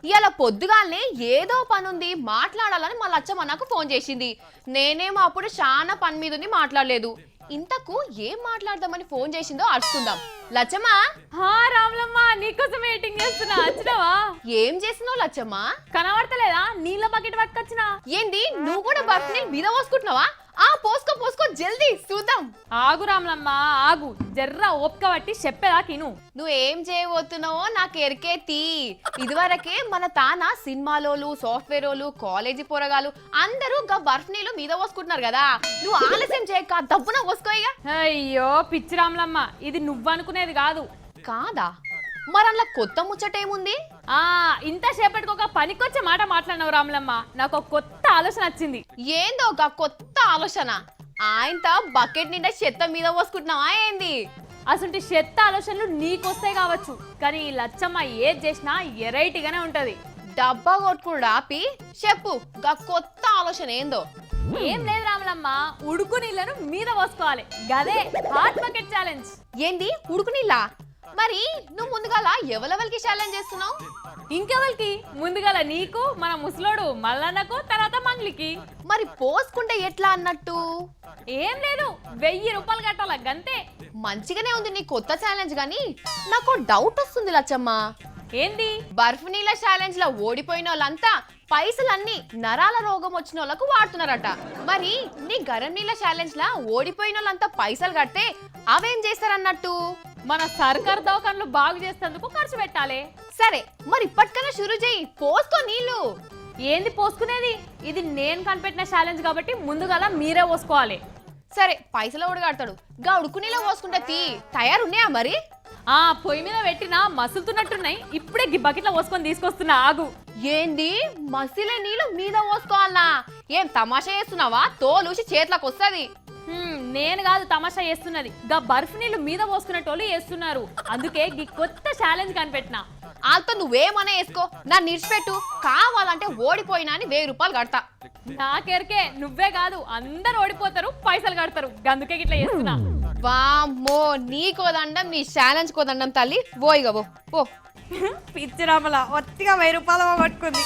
ఇవాళ పొద్దుగాలనే ఏదో పనుంది మాట్లాడాలని మా లచ్చమ్మ నాకు ఫోన్ చేసింది. నేనేమో అప్పుడు చాలా పని మీద ఉంది మాట్లాడలేదు. ఇంతకు ఏం మాట్లాడదామని ఫోన్ చేసిందో అరుచుకుందాం. లచ్చమ్మ. రాములమ్మ, నీకోసం వెయిటింగ్ చేస్తున్నా. వచ్చినావా? ఏం చేసినావు లచ్చమ్మ? కనబడతలేదా? నీళ్ళ బకెట్ పట్టుకొచ్చినా. ఏంది నువ్వు కూడా బర్ఫ్ నీళ్ళు మీద పోసుకుంటున్నావా? పోసుకో పోసుకో జల్దీ చూద్దాం. ఆగు రాములమ్మ ఆగు, జర్ర ఓపిక పట్టి చెప్పేదాకిను. నువ్వేం చేయబోతున్నావో నాకు ఎరికేతి. ఇదివరకే మన తాన సినిమాలోలు సాఫ్ట్వేరోలు కాలేజీ పోరగాలు అందరూ గా బర్ఫ్ నీళ్ళు మీద పోసుకుంటున్నారు కదా. నువ్వు ఆలస్యం చేయక దబ్బున పోసుకోయ్యా. అయ్యో పిచ్చి రాములమ్మ, ఇది నువ్వనుకునేది కాదు. కాదా? మరి అందులో కొత్త ముచ్చటేముంది? ఇంతసేపటికి ఒక పనికొచ్చే మాట మాట్లాడినావు రాములమ్మ. నాకు ఒక కొత్త ఆలోచన వచ్చింది. ఏందో ఒక కొత్త ఆలోచన? ఆయనతో బకెట్ నిండా చెత్త మీద పోసుకుంటున్నావా ఏంది? అసలు చెత్త ఆలోచనలు నీకొస్తాయి కావచ్చు, కానీ ఈ లచ్చమ్మ ఏది చేసినా ఎరైటీగానే ఉంటది. డబ్బా కొట్టుకుడు ఆపి చెప్పు, గా కొత్త ఆలోచన ఏందో? ఏం లేదు రాములమ్మ, ఉడుకు నీళ్ళను మీద పోసుకోవాలి. గదే హాట్ బకెట్ ఛాలెంజ్. ఏంది ఉడుకు నీళ్ళ? మరి నువ్వు ముందుగాల ఎవరెవరికి ఛాలెంజ్ చేస్తున్నావు? ఇంకెవరికి? ముందుగాల నీకు, మన ముసలోడు మల్లన్నకు, తర్వాత మంగ్లికి. మరి పోసుకుంటే ఎట్లా అన్నట్టు? ఏం లేదు, 1000 రూపాయలు కట్టాల గంతే. మంచిగానే ఉంది నీ కొత్త ఛాలెంజ్, గానీ నాకు డౌట్ వస్తుంది లచ్చమ్మ. ఏంది? బర్ఫ్ నీళ్ళ ఛాలెంజ్ లో ఓడిపోయిన వాళ్ళంతా పైసలన్నీ నరాల రోగం వచ్చిన వాళ్ళకు వాడుతున్నారట. మరి నీ గరం నీళ్ళ ఛాలెంజ్ లా ఓడిపోయిన వాళ్ళంతా పైసలు కడితే అవేం చేస్తారన్నట్టు? మన సర్కార్ దవాఖానలు బాగు చేసేందుకు ఖర్చు పెట్టాలి. సరే, మరి ఇప్పటికైనా షురు చేయి, పోసుకో నీళ్లు. ఏంది పోసుకునేది? ఇది నేను కనిపెట్టిన ఛాలెంజ్ కాబట్టి ముందుగాల మీరే పోసుకోవాలి. సరే, పైసలు ఎవడు కడతాడు? గా ఉడుకు నీళ్ళ పోసుకుంటా తీ. తయారున్నాయా మరి? పొయ్యి మీద పెట్టినా మసులుతున్నట్టున్నాయి. ఇప్పుడే బకెట్లో పోసుకొని తీసుకొస్తున్నా, ఆగు. ఏంది మసిలే నీళ్ళు మీద పోసుకోవాలనా? ఏం తమాషా చేస్తున్నావా? తోలుసి చేతులకు వస్తుంది. నేను కాదు తమాషా చేస్తున్నది, గా బర్ఫ్ నీళ్లు మీద పోసుకునేటోళ్ళు చేస్తున్నారు. అందుకే ఈ కొత్త ఛాలెంజ్ కనిపెట్టినా. వాళ్ళతో నువ్వేమన్నా వేసుకో, నన్ను నిడిచిపెట్టు. కావాలంటే ఓడిపోయినా అని 1000 రూపాయలు కడతా. నాకెరికే, నువ్వే కాదు అందరు ఓడిపోతారు, పైసలు కడతారు. అందుకే ఇట్లా చేస్తున్నా. వామ్మో, నీకో దండం, నీ ఛాలెంజ్ కో దండం తల్లి. పోయిగా పో. పిచ్చి రామల ఒత్తిగా 1000 రూపాయలు కొట్టుకుంది.